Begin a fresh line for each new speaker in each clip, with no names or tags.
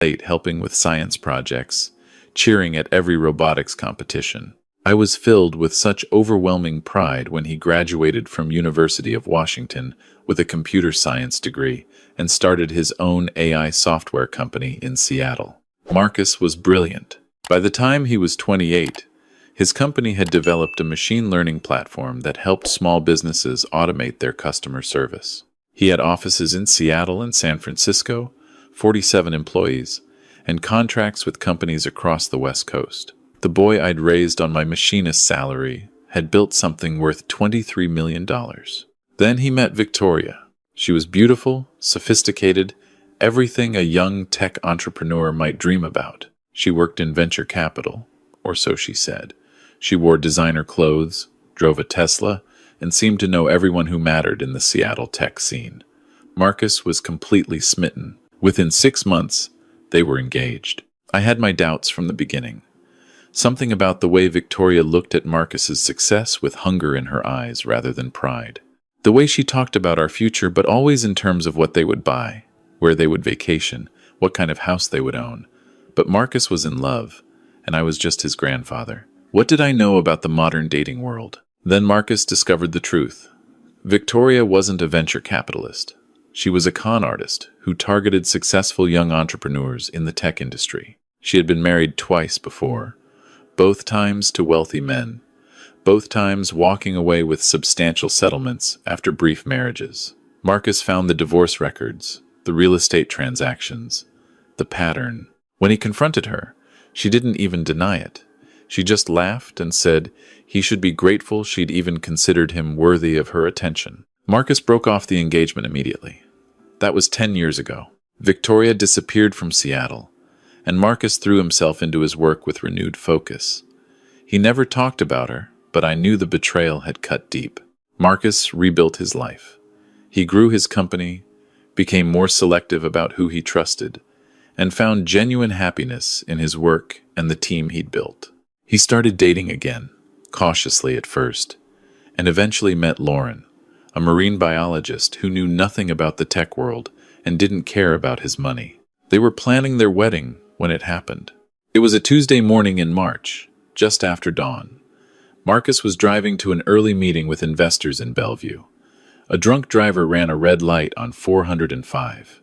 late helping with science projects, cheering at every robotics competition. I was filled with such overwhelming pride when he graduated from University of Washington with a computer science degree and started his own AI software company in Seattle. Marcus was brilliant. By the time he was 28, his company had developed a machine learning platform that helped small businesses automate their customer service. He had offices in Seattle and San Francisco, 47 employees, and contracts with companies across the West Coast. The boy I'd raised on my machinist salary had built something worth $23 million. Then he met Victoria. She was beautiful, sophisticated, everything a young tech entrepreneur might dream about. She worked in venture capital, or so she said. She wore designer clothes, drove a Tesla, and seemed to know everyone who mattered in the Seattle tech scene. Marcus was completely smitten. Within 6 months, they were engaged. I had my doubts from the beginning. Something about the way Victoria looked at Marcus's success with hunger in her eyes rather than pride. The way she talked about our future, but always in terms of what they would buy, where they would vacation, what kind of house they would own. But Marcus was in love, and I was just his grandfather. What did I know about the modern dating world? Then Marcus discovered the truth. Victoria wasn't a venture capitalist. She was a con artist who targeted successful young entrepreneurs in the tech industry. She had been married twice before, both times to wealthy men, both times walking away with substantial settlements after brief marriages. Marcus found the divorce records, the real estate transactions, the pattern. When he confronted her, she didn't even deny it. She just laughed and said he should be grateful she'd even considered him worthy of her attention. Marcus broke off the engagement immediately. That was 10 years ago. Victoria disappeared from Seattle, and Marcus threw himself into his work with renewed focus. He never talked about her, but I knew the betrayal had cut deep. Marcus rebuilt his life. He grew his company, became more selective about who he trusted, and found genuine happiness in his work and the team he'd built. He started dating again, cautiously at first, and eventually met Lauren, a marine biologist who knew nothing about the tech world and didn't care about his money. They were planning their wedding when it happened. It was a Tuesday morning in March, just after dawn. Marcus was driving to an early meeting with investors in Bellevue. A drunk driver ran a red light on 405.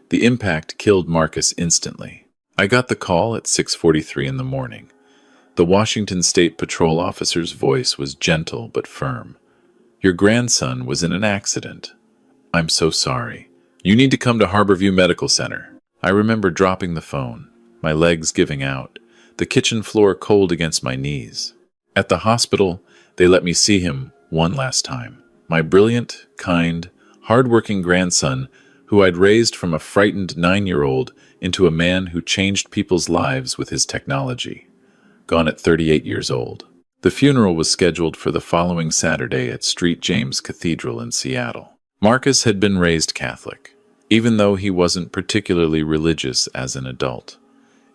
The impact killed Marcus instantly. I got the call at 6:43 in the morning. The Washington State Patrol officer's voice was gentle but firm. "Your grandson was in an accident. I'm so sorry. You need to come to Harborview Medical Center." I remember dropping the phone, my legs giving out, the kitchen floor cold against my knees. At the hospital, they let me see him one last time. My brilliant, kind, hard-working grandson, who I'd raised from a frightened 9-year-old into a man who changed people's lives with his technology, gone at 38 years old. The funeral was scheduled for the following Saturday at St. James Cathedral in Seattle. Marcus had been raised Catholic, even though he wasn't particularly religious as an adult.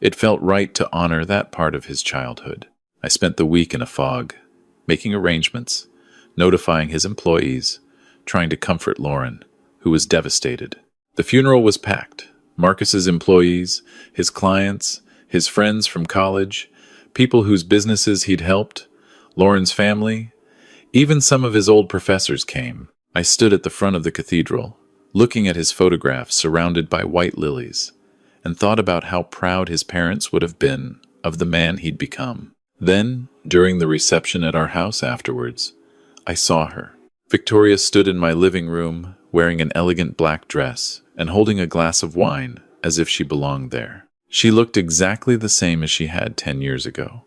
It felt right to honor that part of his childhood. I spent the week in a fog, making arrangements, notifying his employees, trying to comfort Lauren, who was devastated. The funeral was packed. Marcus's employees, his clients, his friends from college, people whose businesses he'd helped, Lauren's family, even some of his old professors came. I stood at the front of the cathedral, looking at his photographs surrounded by white lilies, and thought about how proud his parents would have been of the man he'd become. Then, during the reception at our house afterwards, I saw her. Victoria stood in my living room, wearing an elegant black dress and holding a glass of wine as if she belonged there. She looked exactly the same as she had 10 years ago,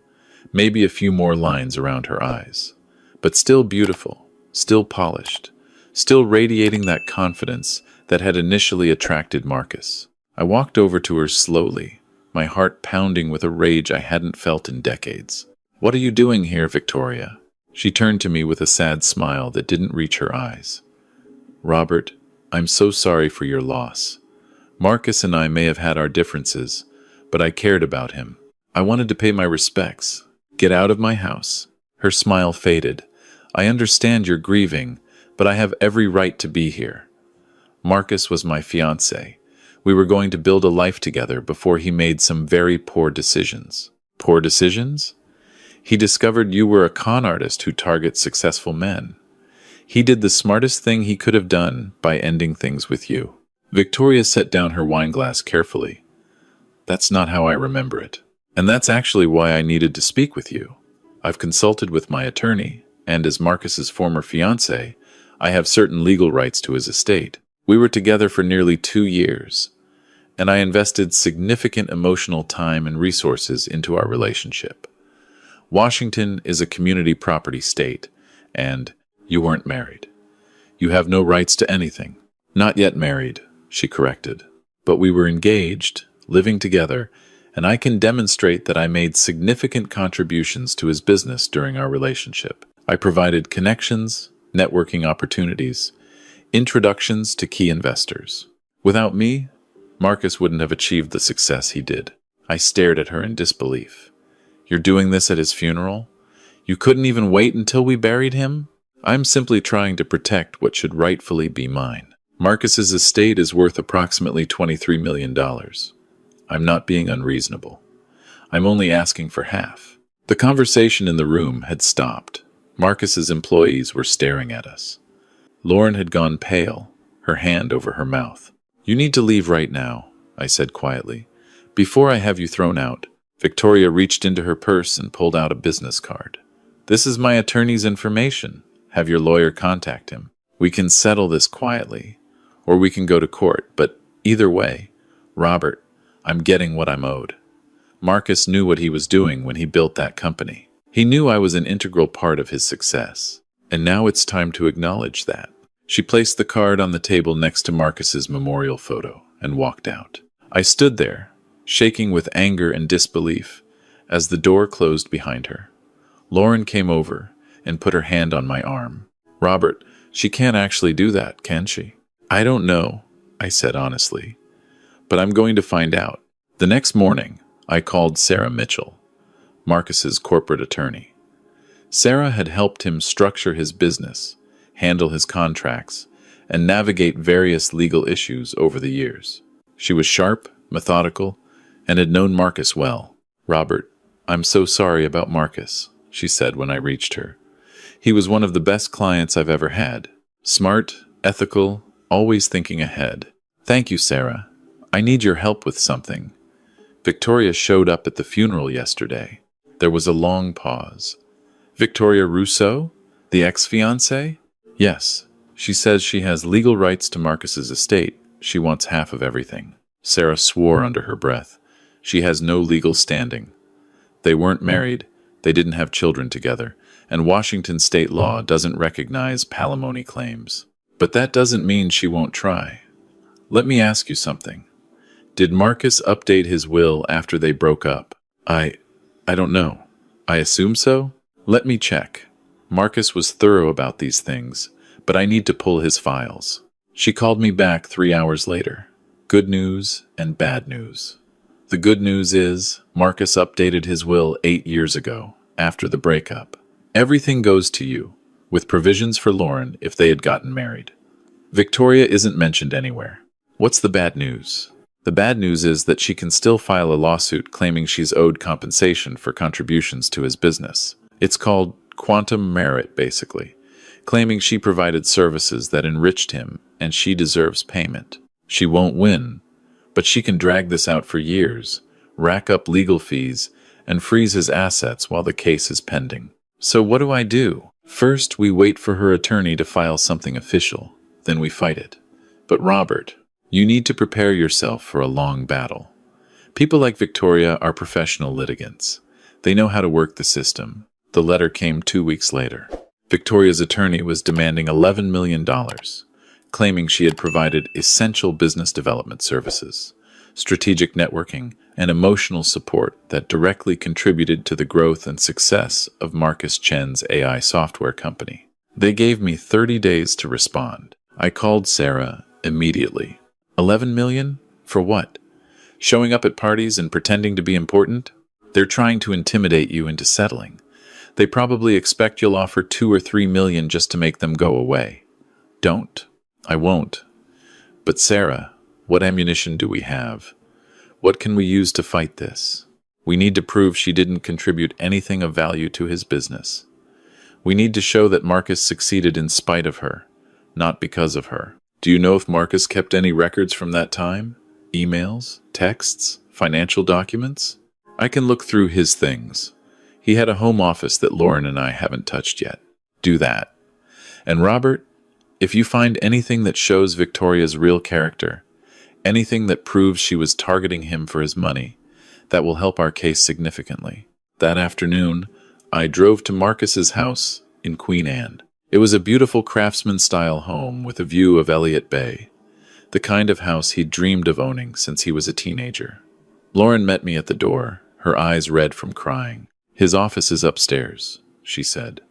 maybe a few more lines around her eyes, but still beautiful, still polished, still radiating that confidence that had initially attracted Marcus. I walked over to her slowly, my heart pounding with a rage I hadn't felt in decades. "What are you doing here, Victoria?" She turned to me with a sad smile that didn't reach her eyes. "Robert, I'm so sorry for your loss. Marcus and I may have had our differences, but I cared about him. I wanted to pay my respects. Get out of my house." Her smile faded. "I understand you're grieving, but I have every right to be here. Marcus was my fiancé. We were going to build a life together before he made some very poor decisions. Poor decisions? He discovered you were a con artist who targets successful men. He did the smartest thing he could have done by ending things with you. Victoria set down her wineglass carefully. That's not how I remember it. And that's actually why I needed to speak with you. I've consulted with my attorney, and as Marcus's former fiancé, I have certain legal rights to his estate. We were together for nearly 2 years, and I invested significant emotional time and resources into our relationship. Washington is a community property state, and you weren't married. You have no rights to anything. Not yet married, she corrected. But we were engaged, living together, and I can demonstrate that I made significant contributions to his business during our relationship. I provided connections, networking opportunities, introductions to key investors. Without me, Marcus wouldn't have achieved the success he did. I stared at her in disbelief. You're doing this at his funeral? You couldn't even wait until we buried him? I'm simply trying to protect what should rightfully be mine. Marcus's estate is worth approximately $23 million. I'm not being unreasonable. I'm only asking for half. The conversation in the room had stopped. Marcus's employees were staring at us. Lauren had gone pale, her hand over her mouth. You need to leave right now, I said quietly. Before I have you thrown out. Victoria reached into her purse and pulled out a business card. This is my attorney's information. Have your lawyer contact him. We can settle this quietly, or we can go to court, but either way, Robert, I'm getting what I'm owed. Marcus knew what he was doing when he built that company. He knew I was an integral part of his success, and now it's time to acknowledge that. She placed the card on the table next to Marcus's memorial photo and walked out. I stood there, shaking with anger and disbelief, as the door closed behind her. Lauren came over and put her hand on my arm. Robert, she can't actually do that, can she? I don't know, I said honestly, but I'm going to find out. The next morning, I called Sarah Mitchell, Marcus's corporate attorney. Sarah had helped him structure his business, handle his contracts, and navigate various legal issues over the years. She was sharp, methodical, and had known Marcus well. Robert, I'm so sorry about Marcus, she said when I reached her. He was one of the best clients I've ever had. Smart, ethical, always thinking ahead. Thank you, Sarah. I need your help with something. Victoria showed up at the funeral yesterday. There was a long pause. Victoria Rousseau? The ex-fiancé? Yes. She says she has legal rights to Marcus's estate. She wants half of everything. Sarah swore under her breath. She has no legal standing. They weren't married. They didn't have children together. And Washington state law doesn't recognize palimony claims. But that doesn't mean she won't try. Let me ask you something. Did Marcus update his will after they broke up? I don't know. I assume so? Let me check. Marcus was thorough about these things, but I need to pull his files. She called me back 3 hours later. Good news and bad news. The good news is Marcus updated his will 8 years ago, after the breakup. Everything goes to you, with provisions for Lauren if they had gotten married. Victoria isn't mentioned anywhere. What's the bad news? The bad news is that she can still file a lawsuit claiming she's owed compensation for contributions to his business. It's called quantum merit, basically, claiming she provided services that enriched him and she deserves payment. She won't win, but she can drag this out for years, rack up legal fees, and freeze his assets while the case is pending. So what do I do? First, we wait for her attorney to file something official. Then we fight it. But Robert, you need to prepare yourself for a long battle. People like Victoria are professional litigants. They know how to work the system. The letter came 2 weeks later. Victoria's attorney was demanding $11 million, claiming she had provided essential business development services, strategic networking, and emotional support that directly contributed to the growth and success of Marcus Chen's AI software company. They gave me 30 days to respond. I called Sarah immediately. 11 million? For what? Showing up at parties and pretending to be important? They're trying to intimidate you into settling. They probably expect you'll offer 2 or 3 million just to make them go away. Don't. I won't. But Sarah, What ammunition do we have? What can we use to fight this? We need to prove she didn't contribute anything of value to his business. We need to show that Marcus succeeded in spite of her, not because of her. Do you know if Marcus kept any records from that time? Emails, texts, financial documents? I can look through his things. He had a home office that Lauren and I haven't touched yet. Do that. And Robert, if you find anything that shows Victoria's real character, anything that proves she was targeting him for his money, that will help our case significantly. That afternoon, I drove to Marcus's house in Queen Anne. It was a beautiful craftsman-style home with a view of Elliott Bay, the kind of house he'd dreamed of owning since he was a teenager. Lauren met me at the door, her eyes red from crying. "His office is upstairs," she said.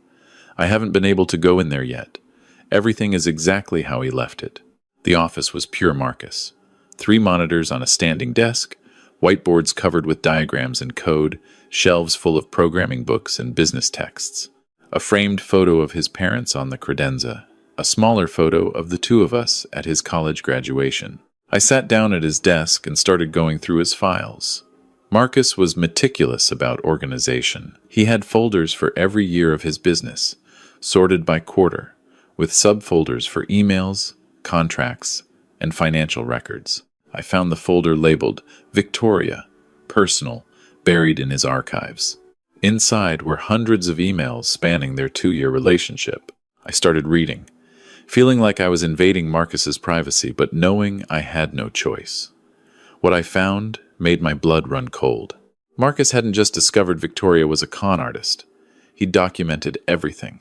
"I haven't been able to go in there yet. Everything is exactly how he left it." The office was pure Marcus. 3 monitors on a standing desk, whiteboards covered with diagrams and code, shelves full of programming books and business texts. A framed photo of his parents on the credenza, a smaller photo of the 2 of us at his college graduation. I sat down at his desk and started going through his files. Marcus was meticulous about organization. He had folders for every year of his business, sorted by quarter, with subfolders for emails, contracts, and financial records. I found the folder labeled Victoria, Personal, buried in his archives. Inside were hundreds of emails spanning their 2-year relationship. I started reading, feeling like I was invading Marcus's privacy, but knowing I had no choice. What I found made my blood run cold. Marcus hadn't just discovered Victoria was a con artist. He documented everything.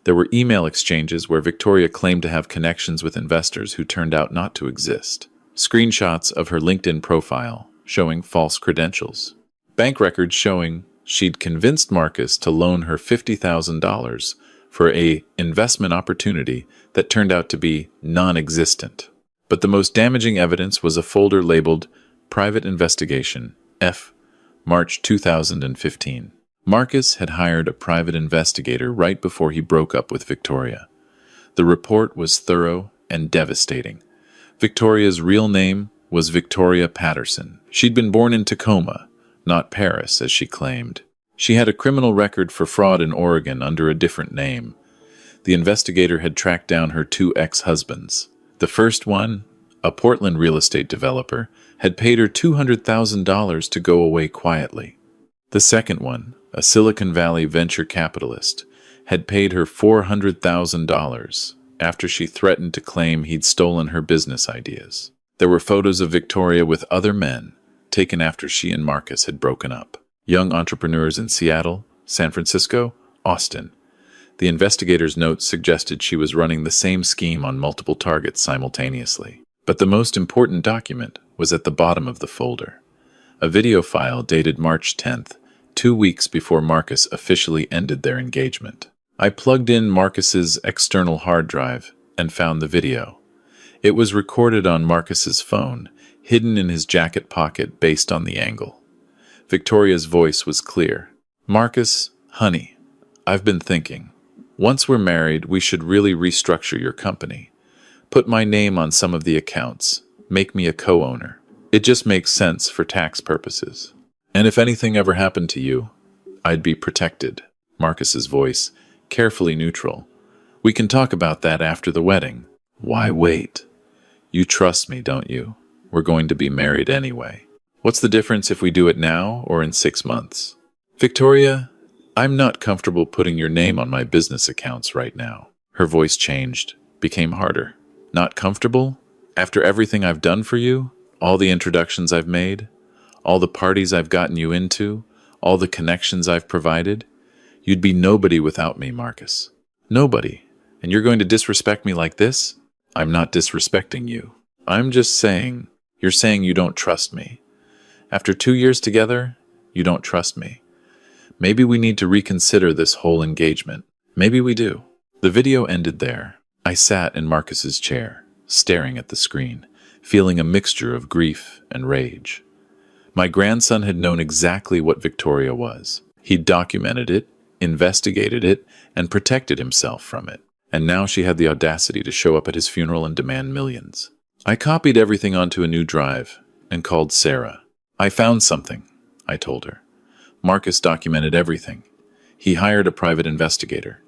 There were email exchanges where Victoria claimed to have connections with investors who turned out not to exist. Screenshots of her LinkedIn profile showing false credentials. Bank records showing she'd convinced Marcus to loan her $50,000 for an investment opportunity that turned out to be non-existent. But the most damaging evidence was a folder labeled Private Investigation, F, March 2015. Marcus had hired a private investigator right before he broke up with Victoria. The report was thorough and devastating. Victoria's real name was Victoria Patterson. She'd been born in Tacoma, not Paris, as she claimed. She had a criminal record for fraud in Oregon under a different name. The investigator had tracked down her 2 ex-husbands. The first one, a Portland real estate developer, had paid her $200,000 to go away quietly. The second one, a Silicon Valley venture capitalist, had paid her $400,000 after she threatened to claim he'd stolen her business ideas. There were photos of Victoria with other men, taken after she and Marcus had broken up. Young entrepreneurs in Seattle, San Francisco, Austin. The investigator's notes suggested she was running the same scheme on multiple targets simultaneously. But the most important document was at the bottom of the folder. A video file dated March 10th, 2 weeks before Marcus officially ended their engagement. I plugged in Marcus's external hard drive and found the video. It was recorded on Marcus's phone, hidden in his jacket pocket based on the angle. Victoria's voice was clear. "Marcus, honey, I've been thinking. Once we're married, we should really restructure your company. Put my name on some of the accounts. Make me a co-owner. It just makes sense for tax purposes. And if anything ever happened to you, I'd be protected." Marcus's voice, carefully neutral. "We can talk about that after the wedding." "Why wait? You trust me, don't you? We're going to be married anyway. What's the difference if we do it now or in 6 months?" "Victoria, I'm not comfortable putting your name on my business accounts right now." Her voice changed, became harder. "Not comfortable? After everything I've done for you, all the introductions I've made, all the parties I've gotten you into, all the connections I've provided? You'd be nobody without me, Marcus. Nobody. And you're going to disrespect me like this?" "I'm not disrespecting you. I'm just saying, you're saying you don't trust me. After 2 years together, you don't trust me. Maybe we need to reconsider this whole engagement. Maybe we do." The video ended there. I sat in Marcus's chair, staring at the screen, feeling a mixture of grief and rage. My grandson had known exactly what Victoria was. He'd documented it, investigated it, and protected himself from it. And now she had the audacity to show up at his funeral and demand millions. I copied everything onto a new drive and called Sarah. I found something, I told her. Marcus documented everything. He hired a private investigator.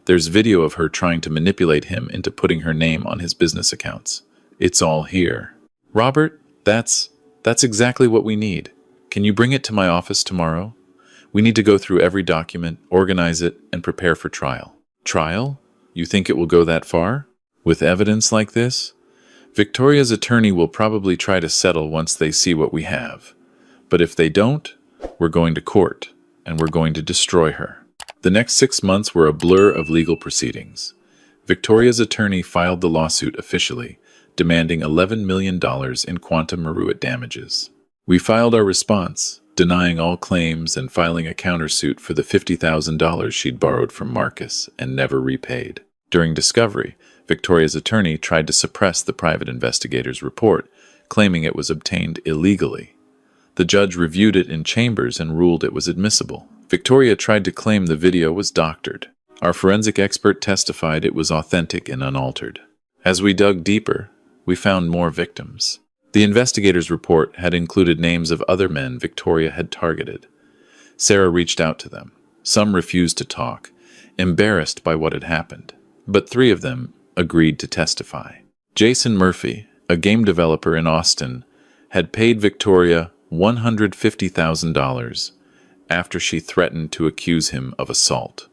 There's video of her trying to manipulate him into putting her name on his business accounts. It's all here. Robert, that's exactly what we need. Can you bring it to my office tomorrow? We need to go through every document, organize it, and prepare for trial. Trial? You think it will go that far? With evidence like this? Victoria's attorney will probably try to settle once they see what we have. But if they don't, we're going to court, and we're going to destroy her. The next 6 months were a blur of legal proceedings. Victoria's attorney filed the lawsuit officially, demanding $11 million in quantum meruit damages. We filed our response, denying all claims and filing a countersuit for the $50,000 she'd borrowed from Marcus and never repaid. During discovery, Victoria's attorney tried to suppress the private investigator's report, claiming it was obtained illegally. The judge reviewed it in chambers and ruled it was admissible. Victoria tried to claim the video was doctored. Our forensic expert testified it was authentic and unaltered. As we dug deeper, we found more victims. The investigator's report had included names of other men Victoria had targeted. Sarah reached out to them. Some refused to talk, embarrassed by what had happened, but 3 of them agreed to testify. Jason Murphy, a game developer in Austin, had paid Victoria $150,000 after she threatened to accuse him of assault.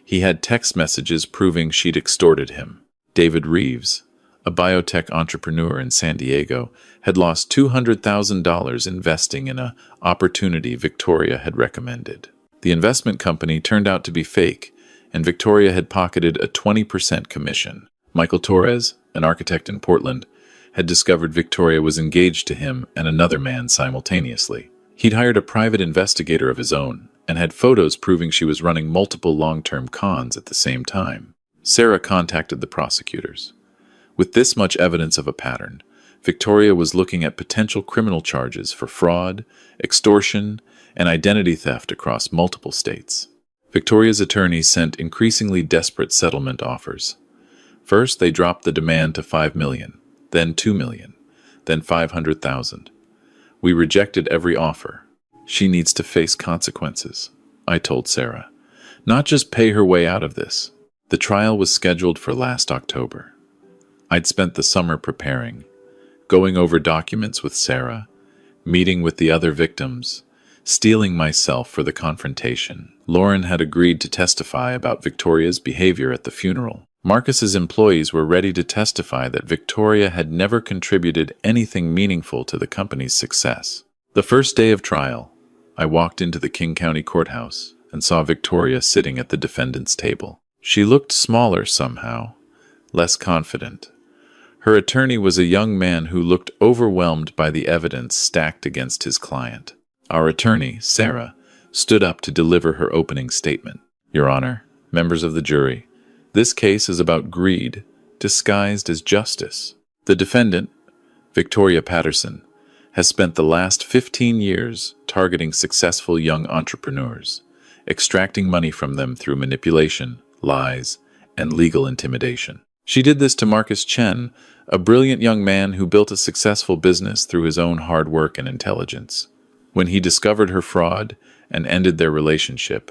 He had text messages proving she'd extorted him. David Reeves, a biotech entrepreneur in San Diego, had lost $200,000 investing in an opportunity Victoria had recommended. The investment company turned out to be fake, and Victoria had pocketed a 20% commission. Michael Torres, an architect in Portland, had discovered Victoria was engaged to him and another man simultaneously. He'd hired a private investigator of his own and had photos proving she was running multiple long-term cons at the same time. Sarah contacted the prosecutors. With this much evidence of a pattern, Victoria was looking at potential criminal charges for fraud, extortion, and identity theft across multiple states. Victoria's attorneys sent increasingly desperate settlement offers. First, they dropped the demand to $5 million, then $2 million, then $500,000. We rejected every offer. She needs to face consequences, I told Sarah. Not just pay her way out of this. The trial was scheduled for last October. I'd spent the summer preparing, going over documents with Sarah, meeting with the other victims, steeling myself for the confrontation. Lauren had agreed to testify about Victoria's behavior at the funeral. Marcus's employees were ready to testify that Victoria had never contributed anything meaningful to the company's success. The first day of trial, I walked into the King County Courthouse and saw Victoria sitting at the defendant's table. She looked smaller somehow, less confident. Her attorney was a young man who looked overwhelmed by the evidence stacked against his client. Our attorney, Sarah, stood up to deliver her opening statement. Your Honor, members of the jury, this case is about greed, disguised as justice. The defendant, Victoria Patterson, has spent the last 15 years targeting successful young entrepreneurs, extracting money from them through manipulation, lies, and legal intimidation. She did this to Marcus Chen, a brilliant young man who built a successful business through his own hard work and intelligence. When he discovered her fraud and ended their relationship,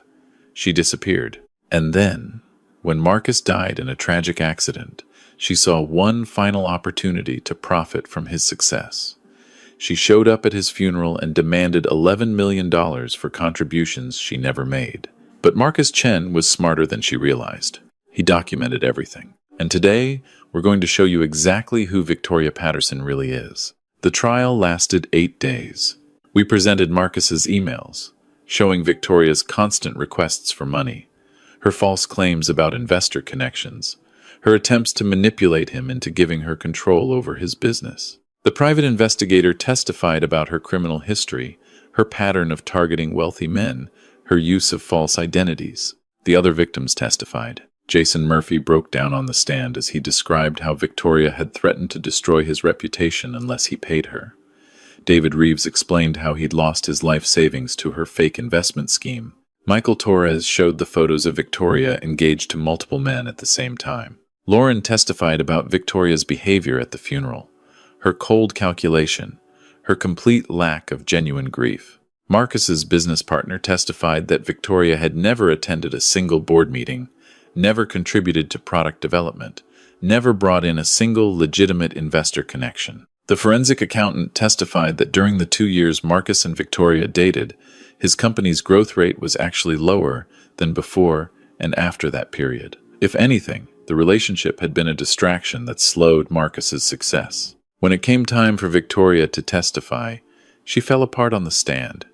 she disappeared. And then, when Marcus died in a tragic accident, she saw one final opportunity to profit from his success. She showed up at his funeral and demanded $11 million for contributions she never made. But Marcus Chen was smarter than she realized. He documented everything. And today, we're going to show you exactly who Victoria Patterson really is. The trial lasted 8 days. We presented Marcus's emails, showing Victoria's constant requests for money, her false claims about investor connections, her attempts to manipulate him into giving her control over his business. The private investigator testified about her criminal history, her pattern of targeting wealthy men, her use of false identities. The other victims testified. Jason Murphy broke down on the stand as he described how Victoria had threatened to destroy his reputation unless he paid her. David Reeves explained how he'd lost his life savings to her fake investment scheme. Michael Torres showed the photos of Victoria engaged to multiple men at the same time. Lauren testified about Victoria's behavior at the funeral, her cold calculation, her complete lack of genuine grief. Marcus's business partner testified that Victoria had never attended a single board meeting, never contributed to product development, never brought in a single legitimate investor connection. The forensic accountant testified that during the 2 years Marcus and Victoria dated, his company's growth rate was actually lower than before and after that period. If anything, the relationship had been a distraction that slowed Marcus's success. When it came time for Victoria to testify, she fell apart on the stand.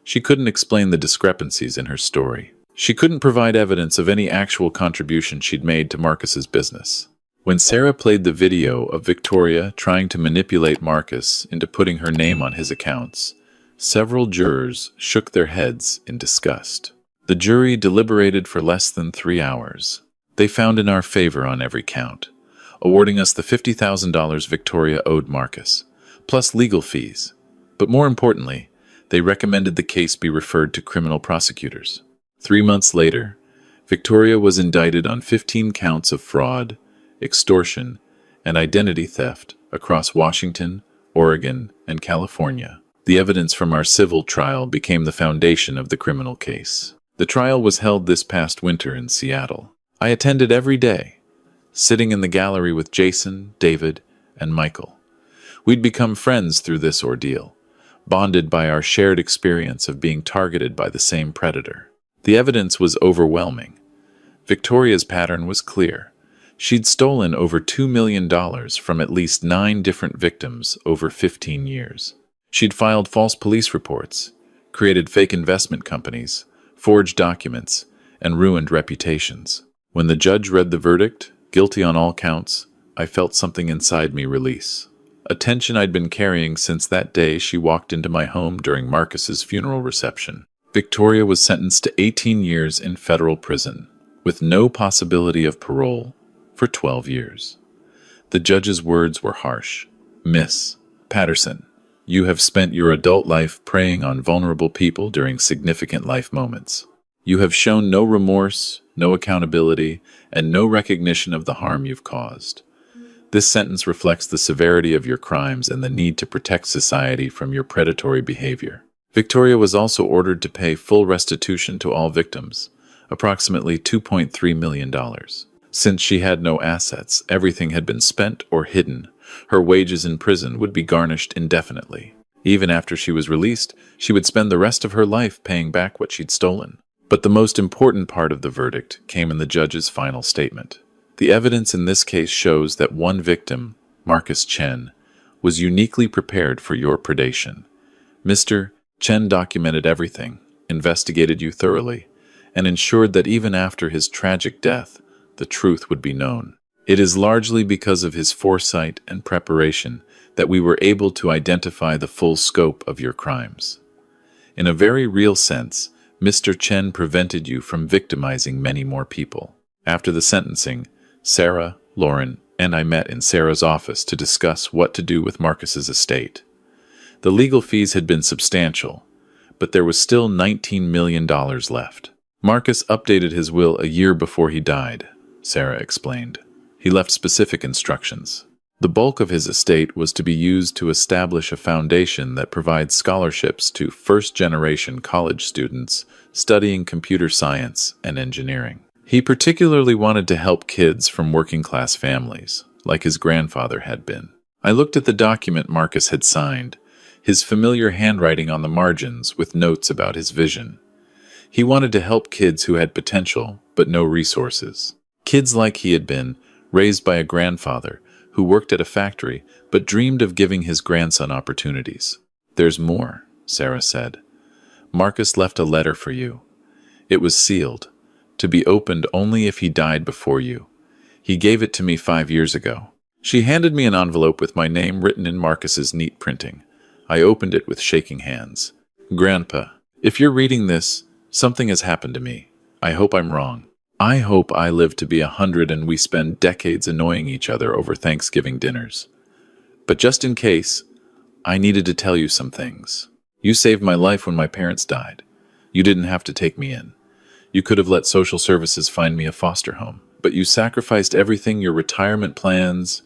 She couldn't explain the discrepancies in her story. She couldn't provide evidence of any actual contribution she'd made to Marcus's business. When Sarah played the video of Victoria trying to manipulate Marcus into putting her name on his accounts, several jurors shook their heads in disgust. The jury deliberated for less than 3 hours. They found in our favor on every count, awarding us the $50,000 Victoria owed Marcus, plus legal fees. But more importantly, they recommended the case be referred to criminal prosecutors. 3 months later, Victoria was indicted on 15 counts of fraud, extortion, and identity theft across Washington, Oregon, and California. The evidence from our civil trial became the foundation of the criminal case. The trial was held this past winter in Seattle. I attended every day, sitting in the gallery with Jason, David, and Michael. We'd become friends through this ordeal, bonded by our shared experience of being targeted by the same predator. The evidence was overwhelming. Victoria's pattern was clear. She'd stolen over $2 million from at least 9 different victims over 15 years. She'd filed false police reports, created fake investment companies, forged documents, and ruined reputations. When the judge read the verdict, guilty on all counts, I felt something inside me release. A tension I'd been carrying since that day she walked into my home during Marcus's funeral reception. Victoria was sentenced to 18 years in federal prison, with no possibility of parole, for 12 years. The judge's words were harsh. Miss Patterson, you have spent your adult life preying on vulnerable people during significant life moments. You have shown no remorse, no accountability, and no recognition of the harm you've caused. This sentence reflects the severity of your crimes and the need to protect society from your predatory behavior. Victoria was also ordered to pay full restitution to all victims, approximately $2.3 million. Since she had no assets, everything had been spent or hidden. Her wages in prison would be garnished indefinitely. Even after she was released, she would spend the rest of her life paying back what she'd stolen. But the most important part of the verdict came in the judge's final statement. The evidence in this case shows that one victim, Marcus Chen, was uniquely prepared for your predation. Mr. Chen documented everything, investigated you thoroughly, and ensured that even after his tragic death, the truth would be known. It is largely because of his foresight and preparation that we were able to identify the full scope of your crimes. In a very real sense, Mr. Chen prevented you from victimizing many more people. After the sentencing, Sarah, Lauren, and I met in Sarah's office to discuss what to do with Marcus's estate. The legal fees had been substantial, but there was still $19 million left. Marcus updated his will a year before he died, Sarah explained. He left specific instructions. The bulk of his estate was to be used to establish a foundation that provides scholarships to first-generation college students studying computer science and engineering. He particularly wanted to help kids from working-class families, like his grandfather had been. I looked at the document Marcus had signed, his familiar handwriting on the margins with notes about his vision. He wanted to help kids who had potential but no resources. Kids like he had been, raised by a grandfather who worked at a factory but dreamed of giving his grandson opportunities. There's more, Sarah said. Marcus left a letter for you. It was sealed, to be opened only if he died before you. He gave it to me 5 years ago. She handed me an envelope with my name written in Marcus's neat printing. I opened it with shaking hands. Grandpa, if you're reading this, something has happened to me. I hope I'm wrong. I hope I live to be 100 and we spend decades annoying each other over Thanksgiving dinners. But just in case, I needed to tell you some things. You saved my life when my parents died. You didn't have to take me in. You could have let social services find me a foster home, but you sacrificed everything, your retirement plans,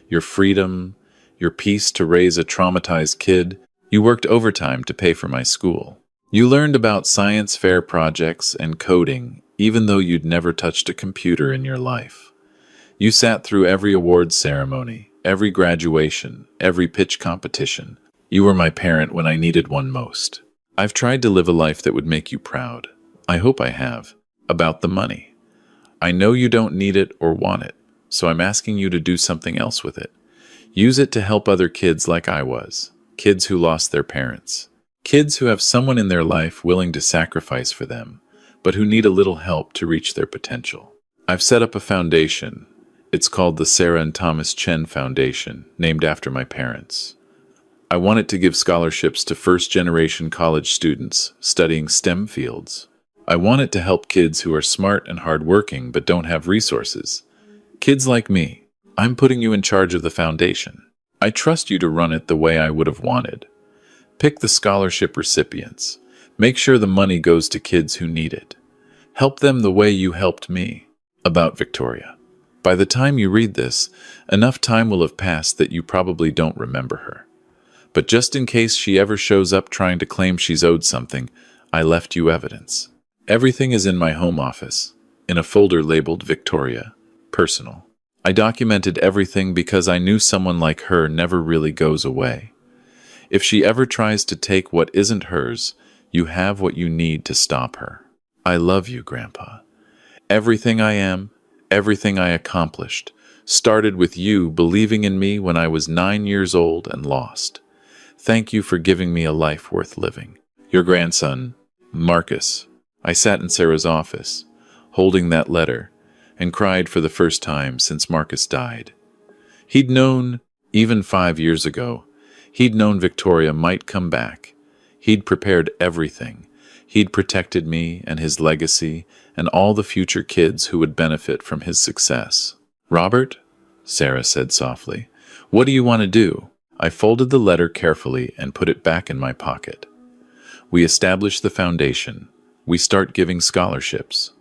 your freedom, your peace to raise a traumatized kid. You worked overtime to pay for my school. You learned about science fair projects and coding, even though you'd never touched a computer in your life. You sat through every awards ceremony, every graduation, every pitch competition. You were my parent when I needed one most. I've tried to live a life that would make you proud. I hope I have. About the money. I know you don't need it or want it, so I'm asking you to do something else with it. Use it to help other kids like I was. Kids who lost their parents. Kids who have someone in their life willing to sacrifice for them, but who need a little help to reach their potential. I've set up a foundation. It's called the Sarah and Thomas Chen Foundation, named after my parents. I want it to give scholarships to first-generation college students studying STEM fields. I want it to help kids who are smart and hardworking but don't have resources. Kids like me. I'm putting you in charge of the foundation. I trust you to run it the way I would have wanted. Pick the scholarship recipients. Make sure the money goes to kids who need it. Help them the way you helped me. About Victoria. By the time you read this, enough time will have passed that you probably don't remember her. But just in case she ever shows up trying to claim she's owed something, I left you evidence. Everything is in my home office, in a folder labeled Victoria, Personal. I documented everything because I knew someone like her never really goes away. If she ever tries to take what isn't hers, you have what you need to stop her. I love you, Grandpa. Everything I am, everything I accomplished, started with you believing in me when I was 9 years old and lost. Thank you for giving me a life worth living. Your grandson, Marcus. I sat in Sarah's office, holding that letter, and cried for the first time since Marcus died. He'd known, even 5 years ago, he'd known Victoria might come back. He'd prepared everything. He'd protected me and his legacy and all the future kids who would benefit from his success. Robert, Sarah said softly, what do you want to do? I folded the letter carefully and put it back in my pocket. We establish the foundation. We start giving scholarships.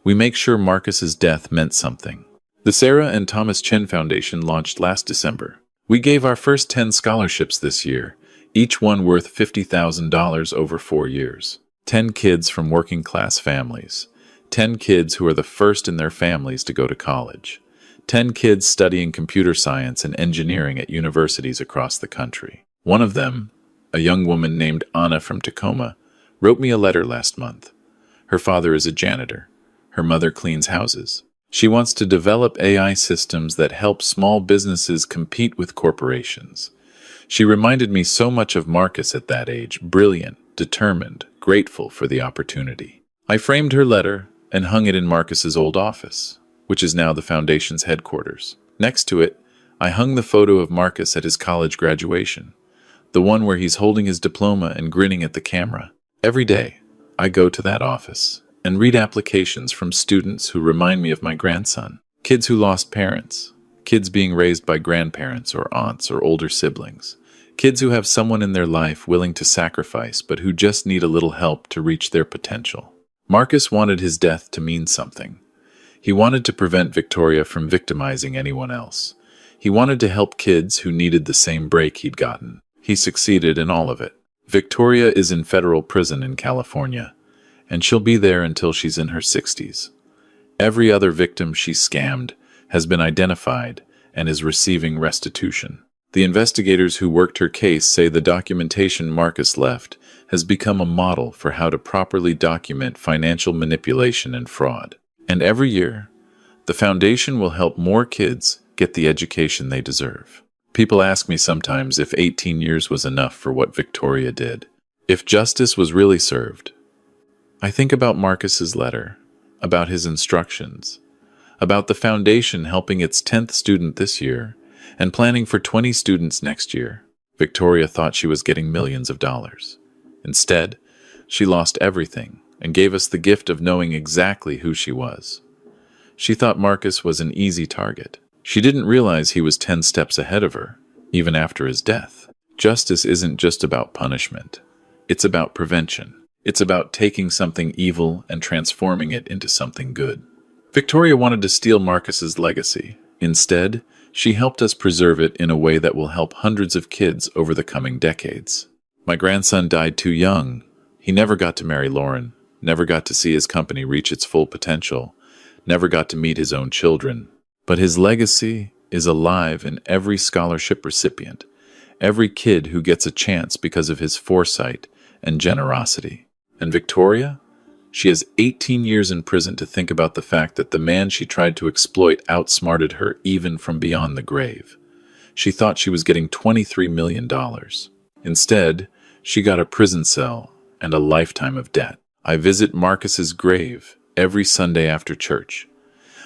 We make sure Marcus's death meant something. The Sarah and Thomas Chen Foundation launched last December. We gave our first 10 scholarships this year, each one worth $50,000 over 4 years. 10 kids from working-class families. 10 kids who are the first in their families to go to college. 10 kids studying computer science and engineering at universities across the country. One of them, a young woman named Anna from Tacoma, wrote me a letter last month. Her father is a janitor. Her mother cleans houses. She wants to develop AI systems that help small businesses compete with corporations. She reminded me so much of Marcus at that age, brilliant, determined, grateful for the opportunity. I framed her letter and hung it in Marcus's old office, which is now the foundation's headquarters. Next to it, I hung the photo of Marcus at his college graduation, the one where he's holding his diploma and grinning at the camera. Every day, I go to that office and read applications from students who remind me of my grandson. Kids who lost parents. Kids being raised by grandparents or aunts or older siblings. Kids who have someone in their life willing to sacrifice but who just need a little help to reach their potential. Marcus wanted his death to mean something. He wanted to prevent Victoria from victimizing anyone else. He wanted to help kids who needed the same break he'd gotten. He succeeded in all of it. Victoria is in federal prison in California, and she'll be there until she's in her 60s. Every other victim she scammed has been identified and is receiving restitution. The investigators who worked her case say the documentation Marcus left has become a model for how to properly document financial manipulation and fraud. And every year, the foundation will help more kids get the education they deserve. People ask me sometimes if 18 years was enough for what Victoria did. If justice was really served. I think about Marcus's letter, about his instructions, about the foundation helping its 10th student this year, and planning for 20 students next year. Victoria thought she was getting millions of dollars. Instead, she lost everything and gave us the gift of knowing exactly who she was. She thought Marcus was an easy target. She didn't realize he was 10 steps ahead of her, even after his death. Justice isn't just about punishment. It's about prevention. It's about taking something evil and transforming it into something good. Victoria wanted to steal Marcus's legacy. Instead, She helped us preserve it in a way that will help hundreds of kids over the coming decades. My grandson died too young. He never got to marry Lauren, never got to see his company reach its full potential, never got to meet his own children. But his legacy is alive in every scholarship recipient, every kid who gets a chance because of his foresight and generosity. And Victoria? She has 18 years in prison to think about the fact that the man she tried to exploit outsmarted her even from beyond the grave. She thought she was getting $23 million. Instead, she got a prison cell and a lifetime of debt. I visit Marcus's grave every Sunday after church.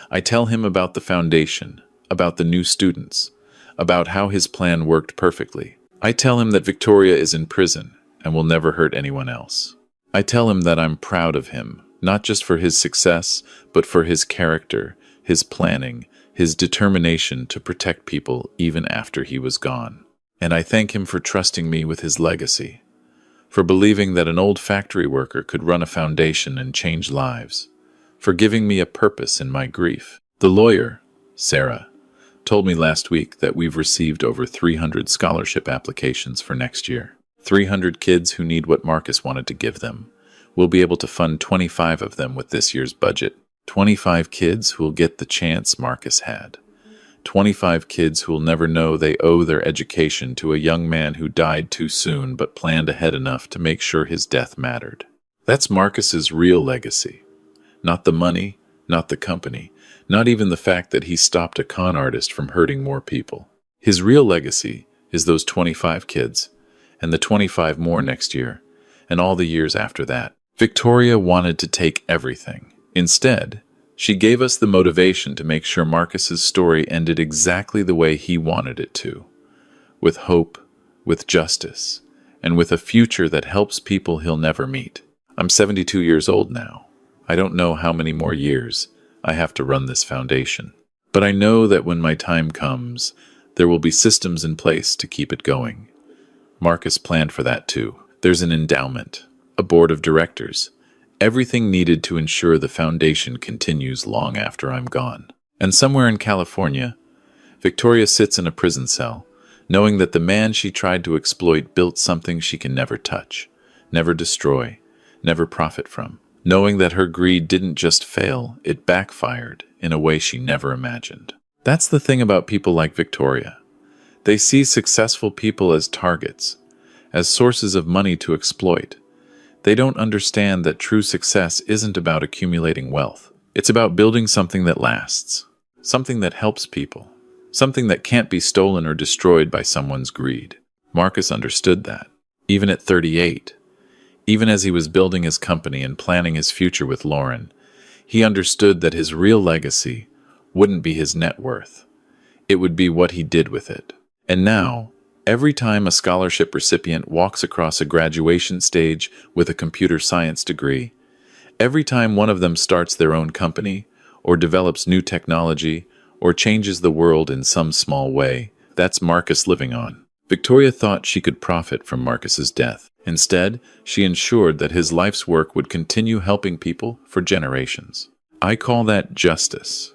I tell him about the foundation, about the new students, about how his plan worked perfectly. I tell him that Victoria is in prison and will never hurt anyone else. I tell him that I'm proud of him, not just for his success, but for his character, his planning, his determination to protect people even after he was gone. And I thank him for trusting me with his legacy, for believing that an old factory worker could run a foundation and change lives, for giving me a purpose in my grief. The lawyer, Sarah, told me last week that we've received over 300 scholarship applications for next year. 300 kids who need what Marcus wanted to give them. We'll be able to fund 25 of them with this year's budget. 25 kids who will get the chance Marcus had. 25 kids who will never know they owe their education to a young man who died too soon but planned ahead enough to make sure his death mattered. That's Marcus's real legacy. Not the money, not the company, not even the fact that he stopped a con artist from hurting more people. His real legacy is those 25 kids, and the 25 more next year, and all the years after that. Victoria wanted to take everything. Instead, she gave us the motivation to make sure Marcus's story ended exactly the way he wanted it to, with hope, with justice, and with a future that helps people he'll never meet. I'm 72 years old now. I don't know how many more years I have to run this foundation, but I know that when my time comes, there will be systems in place to keep it going. Marcus planned for that too. There's an endowment, a board of directors, everything needed to ensure the foundation continues long after I'm gone. And somewhere in California, Victoria sits in a prison cell, knowing that the man she tried to exploit built something she can never touch, never destroy, never profit from. Knowing that her greed didn't just fail, it backfired in a way she never imagined. That's the thing about people like Victoria. They see successful people as targets, as sources of money to exploit. They don't understand that true success isn't about accumulating wealth. It's about building something that lasts, something that helps people, something that can't be stolen or destroyed by someone's greed. Marcus understood that, even at 38. Even as he was building his company and planning his future with Lauren, he understood that his real legacy wouldn't be his net worth. It would be what he did with it. And now, every time a scholarship recipient walks across a graduation stage with a computer science degree, every time one of them starts their own company, or develops new technology, or changes the world in some small way, that's Marcus living on. Victoria thought she could profit from Marcus's death. Instead, she ensured that his life's work would continue helping people for generations. I call that justice.